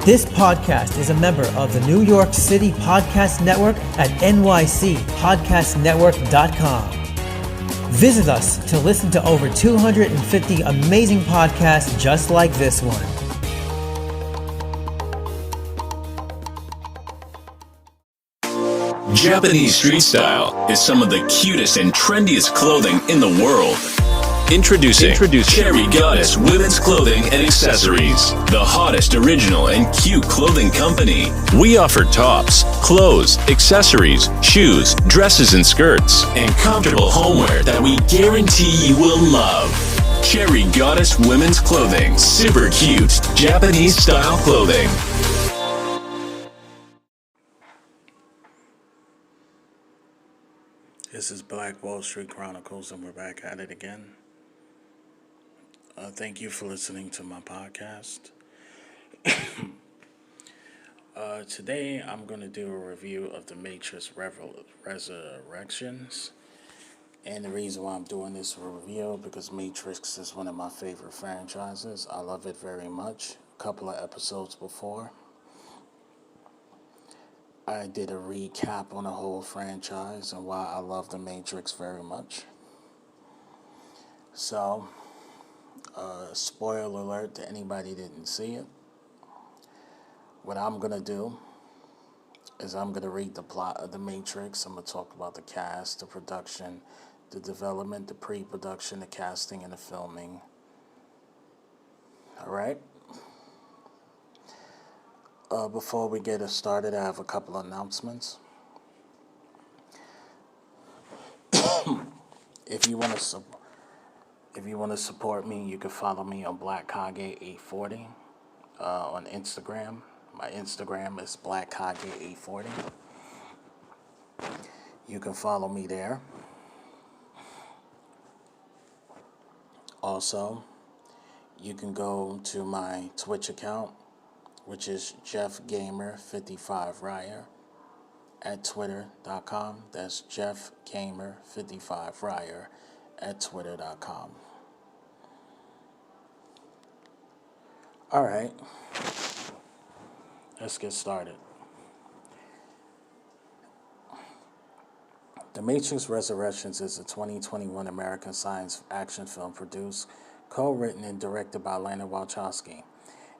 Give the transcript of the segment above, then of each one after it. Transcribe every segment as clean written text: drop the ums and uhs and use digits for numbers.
This podcast is a member of the New York City Podcast Network at nycpodcastnetwork.com. Visit us to listen to over 250 amazing podcasts just like this one. Japanese street style is some of the cutest and trendiest clothing in the world. Introducing Cherry Goddess Women's Clothing and Accessories, the hottest original and cute clothing company. We offer tops, clothes, accessories, shoes, dresses and skirts, and comfortable homeware that we guarantee you will love. Cherry Goddess Women's Clothing, super cute Japanese style clothing. This is Black Wall Street Chronicles, and we're back at it again. Thank you for listening to my podcast. Today, I'm going to do a review of The Matrix Resurrections. And the reason why I'm doing this review, because Matrix is one of my favorite franchises. I love it very much. A couple of episodes before, I did a recap on the whole franchise and why I love The Matrix very much. So, spoiler alert to anybody who didn't see it. What I'm going to do is I'm going to read the plot of The Matrix. I'm going to talk about the cast, the production, the development, the pre-production, the casting, and the filming. All right? Before we get it started, I have a couple of announcements. If you want to support me, you can follow me on BlackKage840 on Instagram. My Instagram is BlackKage840. You can follow me there. Also, you can go to my Twitch account, which is JeffGamer55Ryer at Twitter.com. That's JeffGamer55Ryer at Twitter.com. All right, let's get started. The Matrix Resurrections is a 2021 American science action film produced, co-written, and directed by Lana Wachowski.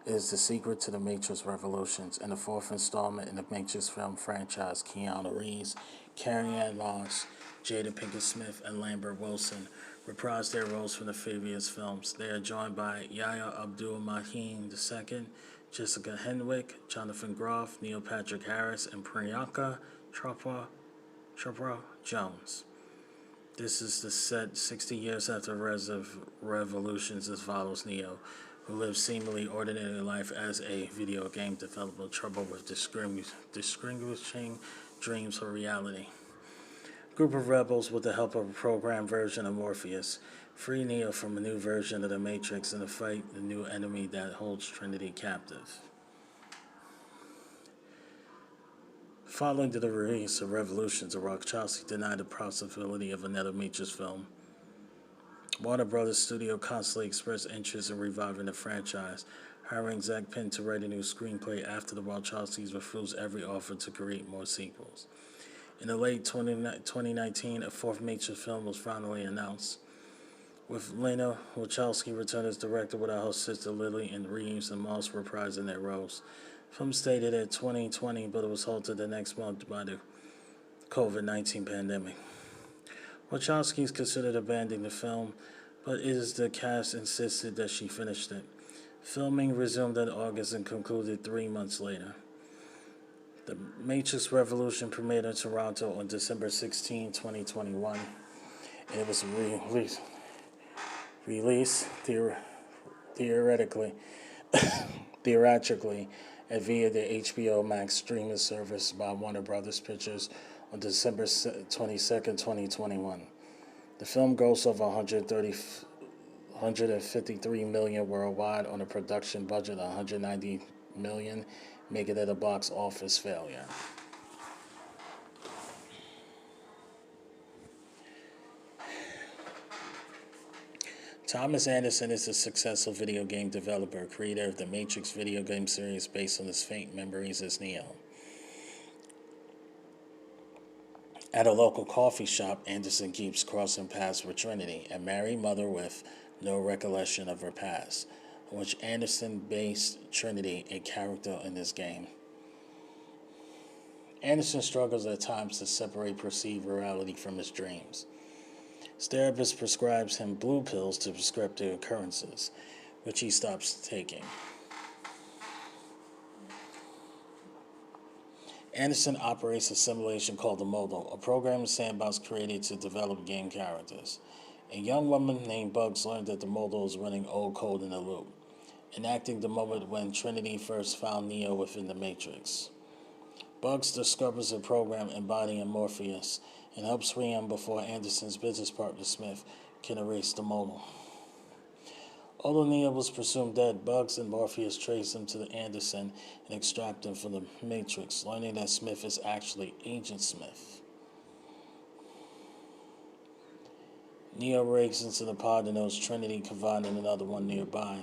It is the sequel to The Matrix Revolutions and the fourth installment in the Matrix film franchise. Keanu Reeves, Carrie-Anne Moss, Jada Pinkett Smith, and Lambert Wilson reprised their roles from the previous films. They are joined by Yahya Abdul-Mateen II, Jessica Henwick, Jonathan Groff, Neil Patrick Harris, and Priyanka Chopra Jones. This is the set 60 years after Revolutions, as follows Neo, who lives seemingly ordinary life as a video game developer, trouble with distinguishing dreams from reality. A group of rebels, with the help of a programmed version of Morpheus, free Neo from a new version of the Matrix and to fight the new enemy that holds Trinity captive. Following the release of Revolutions, Wachowski denied the possibility of another Matrix film. Warner Brothers Studio constantly expressed interest in reviving the franchise, hiring Zach Penn to write a new screenplay after the Wachowskis refused every offer to create more sequels. In the late 2019, a fourth Matrix film was finally announced, with Lana Wachowski returned as director without her sister Lily and Reeves and Moss reprising their roles. The film stated at 2020, but it was halted the next month by the COVID-19 pandemic. Wachowski's considered abandoning the film, but it is the cast insisted that she finished it. Filming resumed in August and concluded 3 months later. The Matrix Revolution premiered in Toronto on December 16, 2021, and it was released theoretically via the HBO Max streaming service by Warner Brothers Pictures on December 22nd, 2021. The film grossed over $153 million worldwide on a production budget of $190 million, making it a box office failure. Thomas Anderson is a successful video game developer, creator of the Matrix video game series based on his faint memories as Neo. At a local coffee shop, Anderson keeps crossing paths with Trinity, a married mother with no recollection of her past, on which Anderson based Trinity, a character in this game. Anderson struggles at times to separate perceived reality from his dreams. His therapist prescribes him blue pills to prescribe the occurrences, which he stops taking. Anderson operates a simulation called the Modal, a programming sandbox created to develop game characters. A young woman named Bugs learned that the Modal is running old code in a loop, enacting the moment when Trinity first found Neo within the Matrix. Bugs discovers a program embodying Morpheus and helps free him before Anderson's business partner Smith can erase the Modal. Although Neo was presumed dead, Bugs and Morpheus trace him to Anderson and extract him from the Matrix, learning that Smith is actually Agent Smith. Neo breaks into the pod and knows Trinity confined in another one nearby,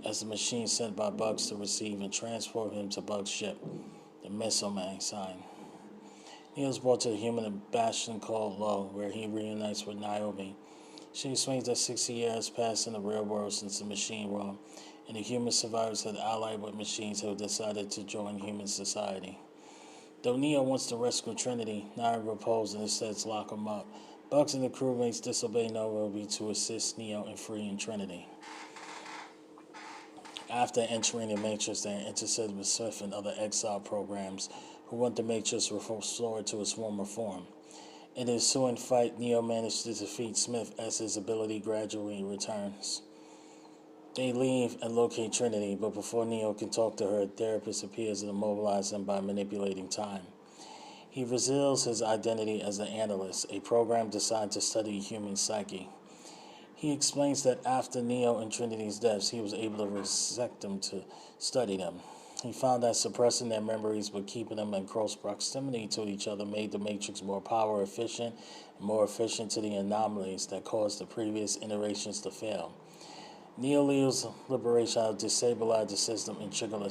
as the machine sent by Bugs to receive and transport him to Bugs' ship, the Missile Man sign. Neo is brought to the human bastion called Lo, where he reunites with Niobe. She explains that 60 years has passed in the real world since the machine world, and the human survivors had allied with machines who decided to join human society. Though Neo wants to rescue Trinity, Niobe repels and instead lock him up. Bugs and the crewmates disobey Niobe to assist Neo in freeing Trinity. After entering the Matrix, they are intercepted with Smith and other exile programs who want the Matrix restored to its former form. In the ensuing fight, Neo manages to defeat Smith as his ability gradually returns. They leave and locate Trinity, but before Neo can talk to her, a therapist appears and immobilizes him by manipulating time. He reveals his identity as an analyst, a program designed to study human psyche. He explains that after Neo and Trinity's deaths, he was able to resect them to study them. He found that suppressing their memories but keeping them in close proximity to each other made the Matrix more power efficient and more efficient to the anomalies that caused the previous iterations to fail. Neo Leo's liberation out destabilized the system and triggered a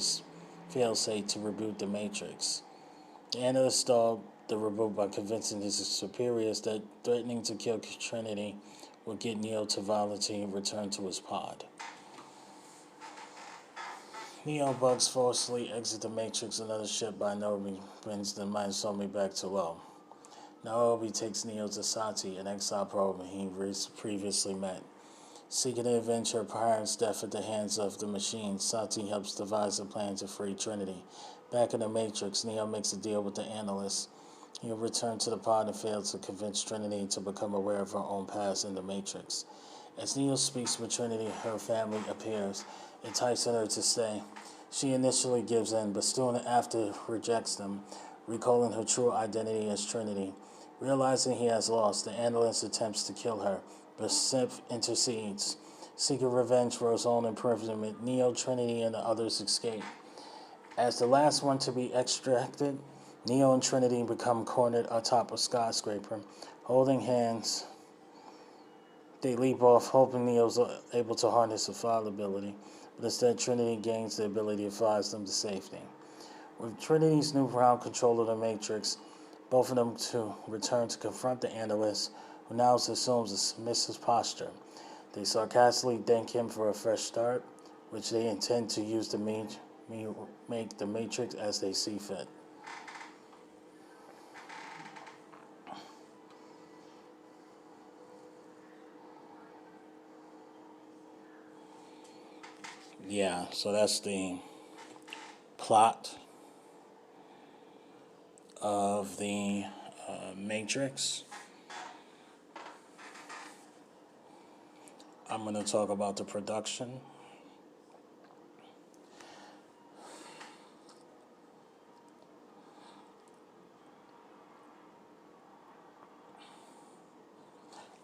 failsafe to reboot the Matrix. The analyst stalled the reboot by convincing his superiors that threatening to kill Trinity would get Neo to voluntarily return to his pod. Neo and Bugs forcefully exit the Matrix. Another ship by Niobe brings the Mind Somi back to Lo. Niobe takes Neo to Sati, an exile program he previously met. Seeking to avenge her parents' death at the hands of the machine, Sati helps devise a plan to free Trinity. Back in the Matrix, Neo makes a deal with the analyst. He'll return to the pod and fail to convince Trinity to become aware of her own past in the Matrix. As Neo speaks with Trinity, her family appears, enticing her to stay. She initially gives in, but soon after rejects them, recalling her true identity as Trinity. Realizing he has lost, the analyst attempts to kill her, but Smith intercedes. Seeking revenge for his own imprisonment, Neo, Trinity, and the others escape. As the last one to be extracted, Neo and Trinity become cornered atop a skyscraper. Holding hands, they leap off, hoping Neo's able to harness the file ability, but instead Trinity gains the ability to fly them to safety. With Trinity's newfound control of the Matrix, both of them to return to confront the analyst, who now assumes a submissive posture. They sarcastically thank him for a fresh start, which they intend to use to make the Matrix as they see fit. Yeah, so that's the plot of the Matrix. I'm going to talk about the production.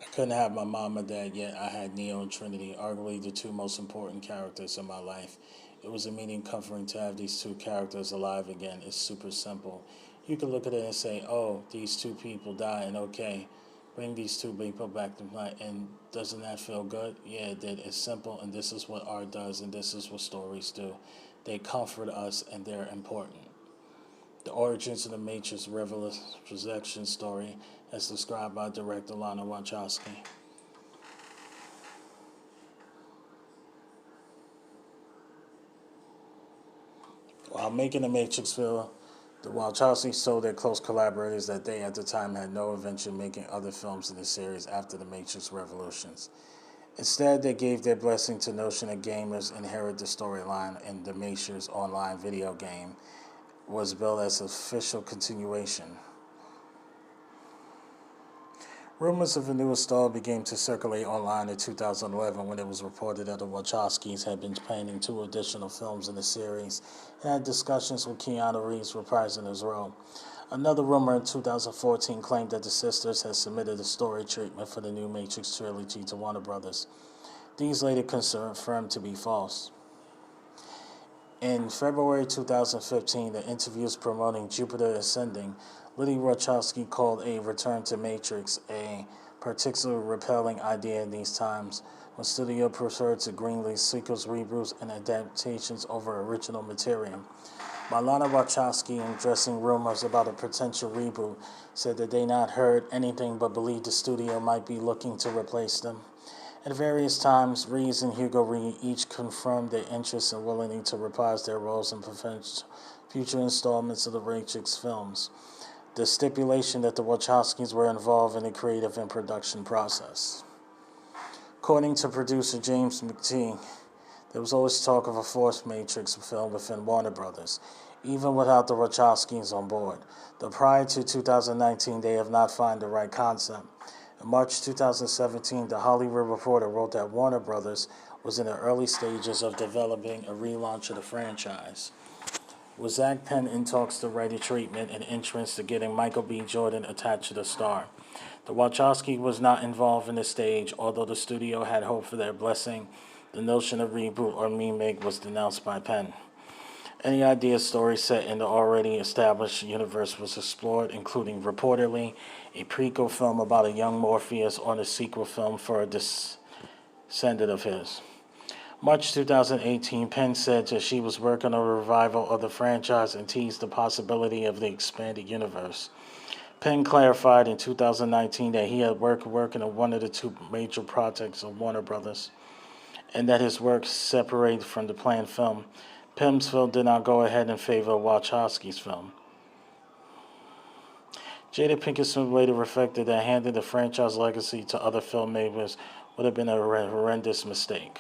I couldn't have my mom and dad yet. I had Neo and Trinity, arguably the two most important characters in my life. It was immediately comforting to have these two characters alive again. It's super simple. You could look at it and say, oh, these two people died, and okay, bring these two people back to life. And doesn't that feel good? Yeah, it did. It's simple, and this is what art does, and this is what stories do. They comfort us, and they're important. The origins of the Matrix resurrection story, as described by director Lana Wachowski. While making the Matrix film, the Wachowskis told their close collaborators that they at the time had no intention making other films in the series after the Matrix Revolutions. Instead, they gave their blessing to the notion that gamers inherit the storyline, and the Matrix online video game was billed as an official continuation. Rumors of a new install began to circulate online in 2011 when it was reported that the Wachowskis had been planning 2 additional films in the series and had discussions with Keanu Reeves reprising his role. Another rumor in 2014 claimed that the sisters had submitted a story treatment for the new Matrix trilogy to Warner Brothers. These later confirmed to be false. In February 2015, the interviews promoting Jupiter Ascending, Lily Wachowski called a return to Matrix a particularly repelling idea in these times, when studio preferred to greenlight sequels, reboots, and adaptations over original material. Lana Wachowski, in addressing rumors about a potential reboot, said that they not heard anything but believed the studio might be looking to replace them. At various times, Reeves and Hugo Reed each confirmed their interest and willingness to reprise their roles in future installments of the Matrix films. The stipulation that the Wachowskis were involved in the creative and production process. According to producer James McTeague, there was always talk of a fourth Matrix film within Warner Brothers, even without the Wachowskis on board. Though prior to 2019, they have not found the right concept. In March 2017, The Hollywood Reporter wrote that Warner Brothers was in the early stages of developing a relaunch of the franchise, with Zach Penn in talks to write a treatment and entrance to getting Michael B. Jordan attached to the star. The Wachowski was not involved in the stage, although the studio had hoped for their blessing. The notion of reboot or remake was denounced by Penn. Any idea story set in the already established universe was explored, including, reportedly, a prequel film about a young Morpheus or a sequel film for a descendant of his. March 2018, Penn said that she was working on a revival of the franchise and teased the possibility of the expanded universe. Penn clarified in 2019 that he had working on one of the 2 major projects of Warner Brothers, and that his work separated from the planned film. Penn's film did not go ahead in favor of Wachowski's film. Jada Pinkett Smith later reflected that handing the franchise legacy to other filmmakers would have been a horrendous mistake.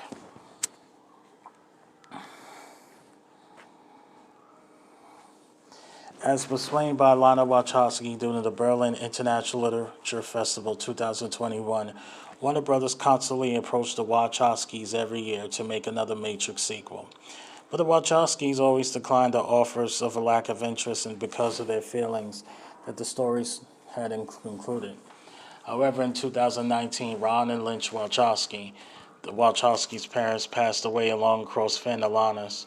As explained by Lana Wachowski during the Berlin International Literature Festival 2021, Warner Brothers constantly approached the Wachowskis every year to make another Matrix sequel. But the Wachowskis always declined the offers of a lack of interest and because of their feelings that the stories had concluded. However, in 2019, Ron and Lynch Wachowski, the Wachowskis' parents, passed away along across Lana's.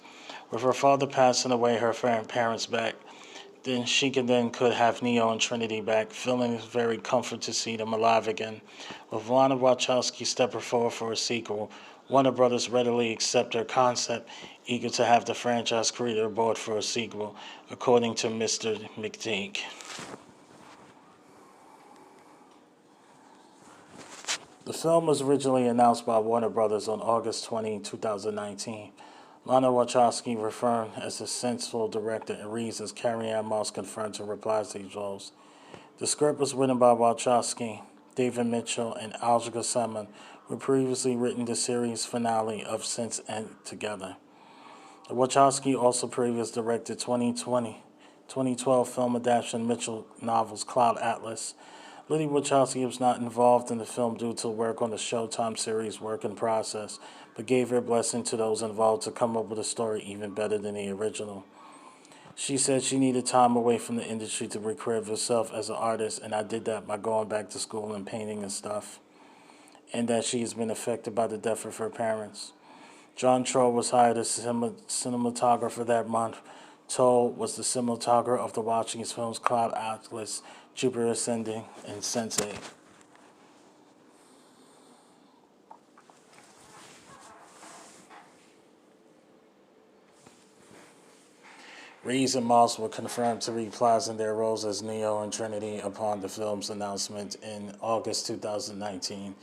With her father passing away, her parents back, then she could have Neo and Trinity back, feeling very comforted to see them alive again. With Lana Wachowski stepping forward for a sequel, Warner Brothers readily accepted her concept, eager to have the franchise creator aboard for a sequel, according to Mr. McTeague. The film was originally announced by Warner Brothers on August 20, 2019. Lana Wachowski referred as a sensible director, and Reeves as Carrie Ann Moss confirmed to reprise these roles. The script was written by Wachowski, David Mitchell, and Alja Salmon, who previously written the series finale of Since and Together. The Wachowski also previously directed 2012 film adaptation Mitchell novels Cloud Atlas. Lily Wachowski was not involved in the film due to work on the Showtime series work in process, but gave her blessing to those involved to come up with a story even better than the original. She said she needed time away from the industry to recreate herself as an artist, and I did that by going back to school and painting and stuff, and that she has been affected by the death of her parents. John Troll was hired as cinematographer that month. Troll was the cinematographer of the Wachowski films Cloud Atlas, Jupiter Ascending, and Sense8. Reeves and Moss were confirmed to reprise in their roles as Neo and Trinity upon the film's announcement in August 2019.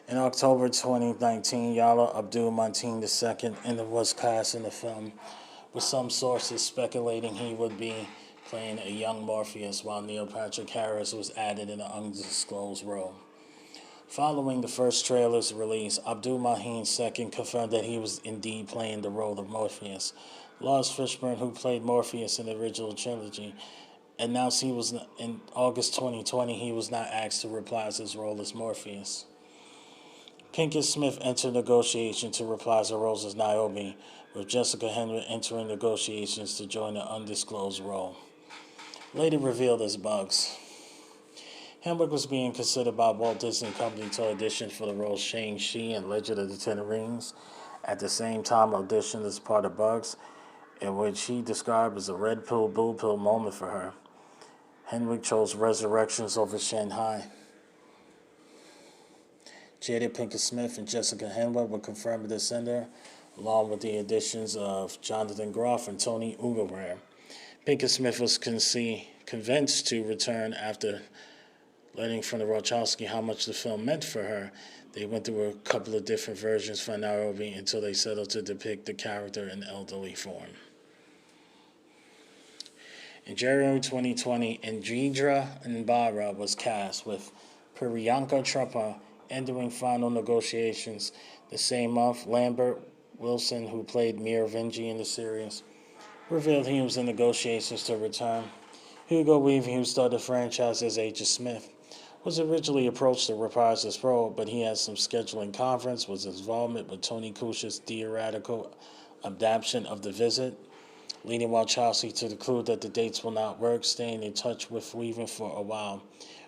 In October 2019, Yala Abdul-Mateen II was cast in the film, with some sources speculating he would be playing a young Morpheus, while Neil Patrick Harris was added in an undisclosed role. Following the first trailer's release, Abdul-Mateen II confirmed that he was indeed playing the role of Morpheus. Lars Fishburne, who played Morpheus in the original trilogy, announced in August 2020 he was not asked to reprise his role as Morpheus. Pinkett Smith entered negotiations to reprise her roles as Niobe, with Jessica Henwick entering negotiations to join the undisclosed role. Later revealed as Bugs. Henwick was being considered by Walt Disney Company to audition for the role Shang-Chi and Legend of the Ten Rings. At the same time, auditioned as part of Bugs, in which he described as a red pill, blue pill moment for her. Henwick chose Resurrections over Shanghai. Jada Pinkett Smith and Jessica Henwick were confirmed to sender, along with the additions of Jonathan Groff and Tony Ugelberg. Pinkett Smith was convinced to return after learning from the Wachowski how much the film meant for her. They went through a couple of different versions for Nairobi until they settled to depict the character in elderly form. In January 2020, Indira Nbara was cast, with Priyanka Chopra entering final negotiations. The same month, Lambert Wilson, who played Merovingi in the series, revealed he was in negotiations to return. Hugo Weaving, who started the franchise as Agent Smith, was originally approached to reprise his role, but he had some scheduling conflicts with his involvement with Tony Kushner's theatrical adaptation of The Visit, leading Wachowski to conclude that the dates will not work, staying in touch with Weaving for a while.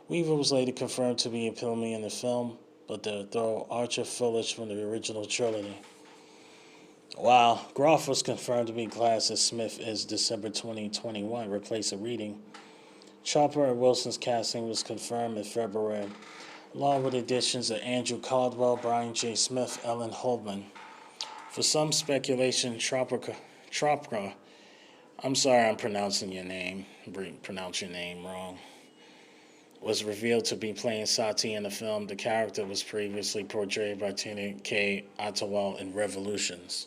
Weaver was later confirmed to be appealing in the film, but the throw Archer Phillips from the original trilogy. While Groff was confirmed to be cast as Smith in December 2021, replacing Reading, Chopper and Wilson's casting was confirmed in February, along with additions of Andrew Caldwell, Brian J. Smith, Ellen Holman. For some speculation, Chopra, I'm sorry I'm pronouncing your name wrong, was revealed to be playing Sati in the film. The character was previously portrayed by Tina K. Attawell in Revolutions.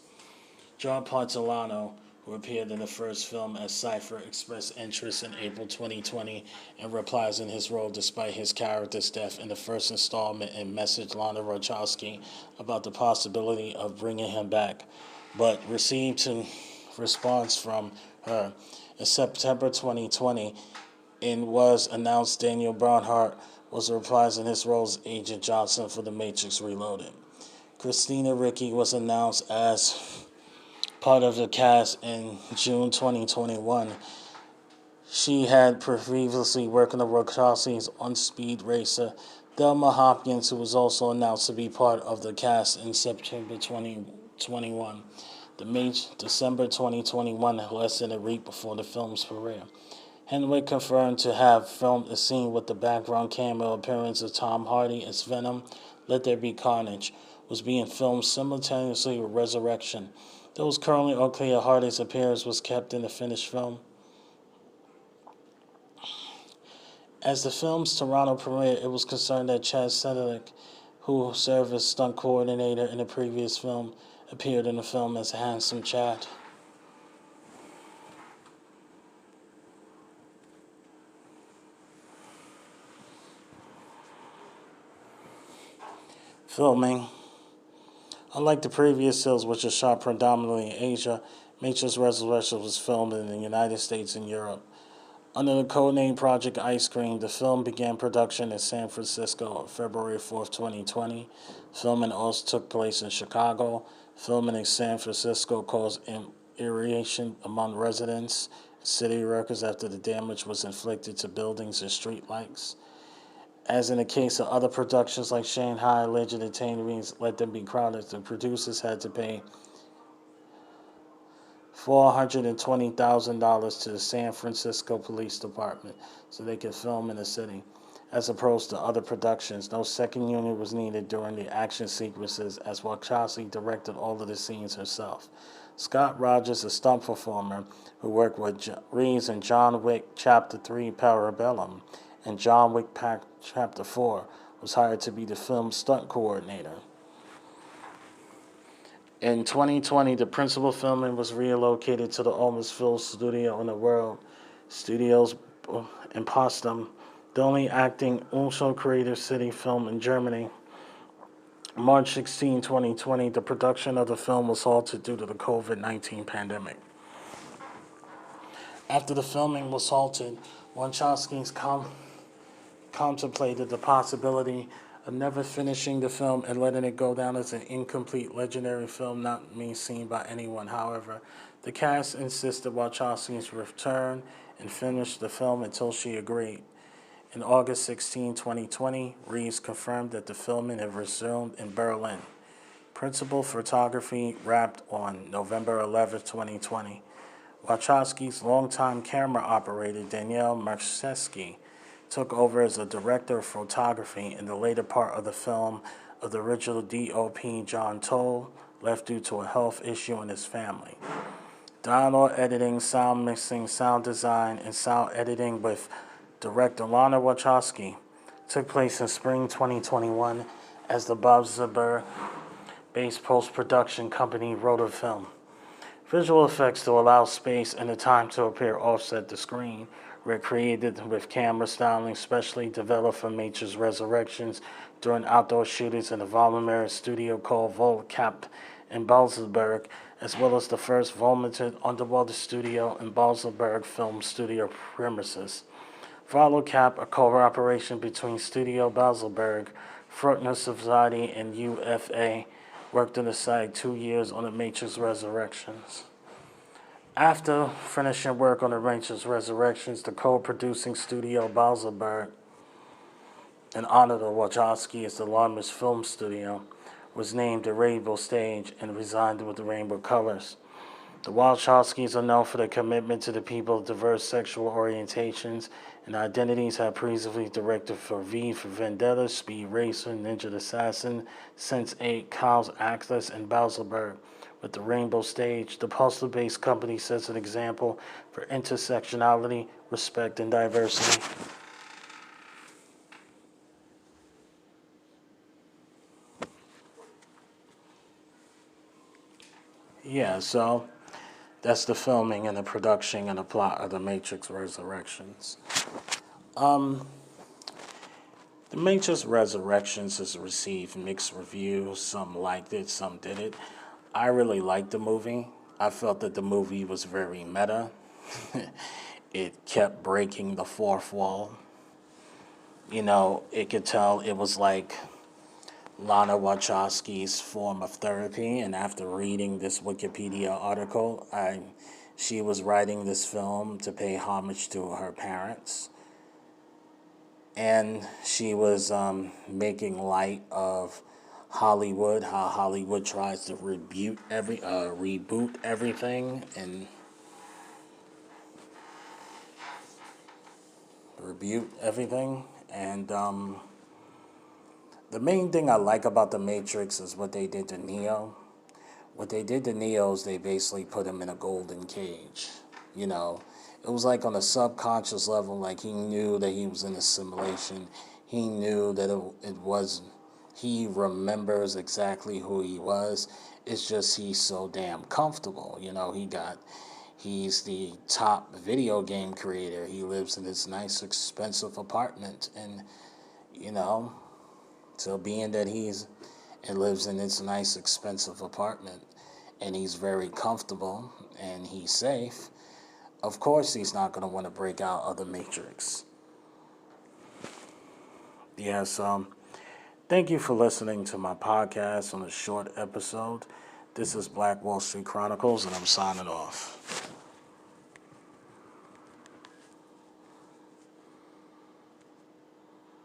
John Pontilano, who appeared in the first film as Cypher, expressed interest in April 2020 and reprising his role despite his character's death in the first installment, and messaged Lana Wachowski about the possibility of bringing him back, but received a response from her. In September 2020, it was announced Daniel Bernhardt was reprising his role as Agent Johnson for The Matrix Reloaded. Christina Ricci was announced as part of the cast in June 2021. She had previously worked on the Wachowskis on Speed Racer. Thelma Hopkins, who was also announced to be part of the cast in September 2021. December 2021, less than a week before the film's premiere. Henwick confirmed to have filmed a scene with the background cameo appearance of Tom Hardy as Venom. Let There Be Carnage was being filmed simultaneously with Resurrection. Though it was currently unclear Hardy's appearance was kept in the finished film. As the film's Toronto premiere, it was concerned that Chad Sedlick, who served as stunt coordinator in the previous film, appeared in the film as Handsome Chad. Filming. Unlike the previous films, which are shot predominantly in Asia, Matrix Resurrection was filmed in the United States and Europe. Under the codename Project Ice Cream, the film began production in San Francisco on February 4, 2020. Filming also took place in Chicago. Filming in San Francisco caused irritation among residents and city workers after the damage was inflicted to buildings and streetlights. As in the case of other productions like Shanghai, Legend of Ten Rings, Let Them Be Crowded, the producers had to pay $420,000 to the San Francisco Police Department so they could film in the city. As opposed to other productions, no second unit was needed during the action sequences, as Wachowski directed all of the scenes herself. Scott Rogers, a stunt performer who worked with Reeves in John Wick Chapter 3 Parabellum and John Wick Chapter 4, was hired to be the film's stunt coordinator. In 2020, the principal filming was relocated to the oldest film studio in the world, Studios in Potsdam, the only acting also creative city film in Germany. March 16, 2020, the production of the film was halted due to the COVID-19 pandemic. After the filming was halted, Wachowski's contemplated the possibility of never finishing the film and letting it go down as an incomplete legendary film not being seen by anyone. However, the cast insisted Wachowski's return and finish the film until she agreed. In August 16, 2020, Reeves confirmed that the filming had resumed in Berlin. Principal photography wrapped on November 11, 2020. Wachowski's longtime camera operator, Danielle Marcheski, took over as a director of photography in the later part of the film of the original DOP John Toll, left due to a health issue in his family. Dialogue editing, sound mixing, sound design, and sound editing with director Lana Wachowski took place in spring 2021 as the Babelsberg-based post-production company wrote a film. Visual effects to allow space and the time to appear offset the screen were created with camera styling specially developed for Matrix Resurrections during outdoor shootings in the volumetric studio called Volcap in Babelsberg, as well as the first volumetric underwater studio in Babelsberg film studio premises. Volcap, a cooperation between Studio Babelsberg, Faulkner Society, and UFA, worked on the site 2 years on the Matrix Resurrections. After finishing work on the Matrix Resurrections, the co-producing studio Babelsberg, in honor of Wachowski as the largest film studio, was named the Rainbow Stage and resigned with the rainbow colors. The Wachowskis are known for their commitment to the people of diverse sexual orientations and identities, have previously directed for V for Vendetta, Speed Racer, Ninja Assassin, Sense8, Kyle's Atlas, and Babelsberg. With the Rainbow Stage, the Postal-based company sets an example for intersectionality, respect, and diversity. Yeah, so that's the filming and the production and the plot of the Matrix Resurrections. The Matrix Resurrections has received mixed reviews. Some liked it, some didn't. I really liked the movie. I felt that the movie was very meta. It kept breaking the fourth wall. You know, it could tell it was like Lana Wachowski's form of therapy, and after reading this Wikipedia article, she was writing this film to pay homage to her parents, and she was making light of Hollywood, how Hollywood tries to reboot everything, and the main thing I like about The Matrix is what they did to Neo. What they did to Neo is they basically put him in a golden cage. You know, it was like on a subconscious level, like he knew that he was in a simulation. He knew that it was, he remembers exactly who he was. It's just he's so damn comfortable. You know, he's the top video game creator. He lives in this nice, expensive apartment. And, you know, so being that he lives in this nice, expensive apartment, and he's very comfortable, and he's safe, of course he's not going to want to break out of the Matrix. Yes, thank you for listening to my podcast on a short episode. This is Black Wall Street Chronicles, and I'm signing off.